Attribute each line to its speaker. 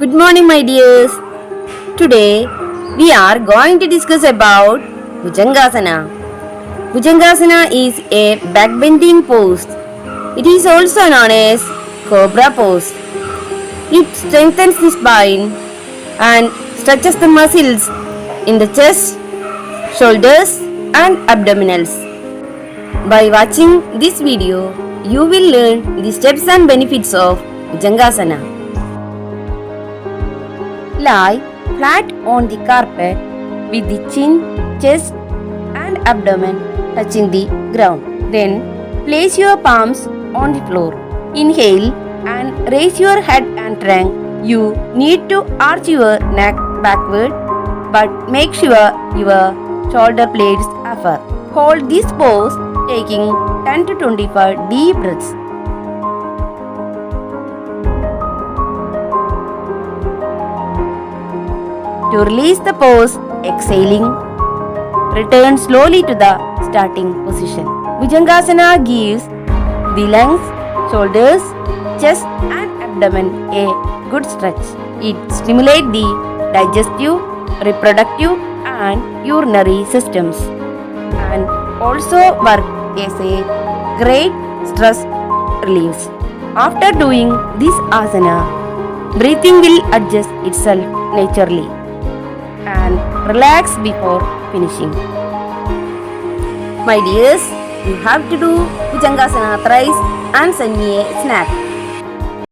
Speaker 1: Good morning, my dears. Today we are going to discuss about Bhujangasana. Bhujangasana is a back-bending pose. It is also known as Cobra Pose. It strengthens the spine and stretches the muscles in the chest, shoulders and abdominals. By watching this video, you will learn the steps and benefits of Bhujangasana. Lie flat on the carpet with the chin, chest and abdomen touching the ground. Then place your palms on the floor. Inhale and raise your head and trunk. You need to arch your neck backward, but make sure your shoulder blades are up. Hold this pose taking 10 to 25 deep breaths. To release the pose, exhaling, return slowly to the starting position. Bhujangasana gives the lungs, shoulders, chest and abdomen a good stretch. It stimulates the digestive, reproductive and urinary systems and also work as a great stress relief. After doing this asana, breathing will adjust itself naturally and relax before finishing. My dears, you have to do Bhujangasana thrice and send me a snack.